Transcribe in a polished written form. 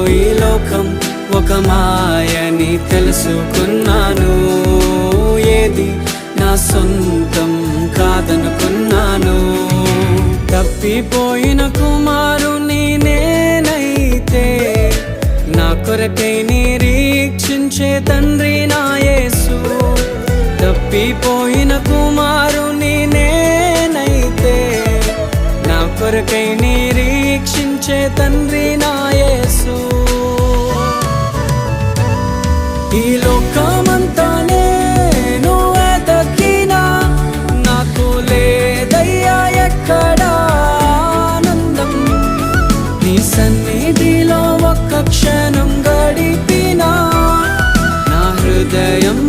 ఈ లోకం ఒక మాయని తెలుసుకున్నాను. ఏది నా సొంతం కాదనుకున్నాను. తప్పిపోయిన కుమారుని నేనైతే నా కొరకై నిరీక్షించే తండ్రి నా యేసు. తప్పిపోయిన కుమారుని నేనైతే నా కొరకై నిరీక్షించే తండ్రి నా యేసు. ఈ లోకమంతా నేను వెతకినా నాకు లేదయ్యా ఎక్కడా ఆనందం. నీ సన్నిధిలో ఒక్క క్షణం గడిపినా నా హృదయం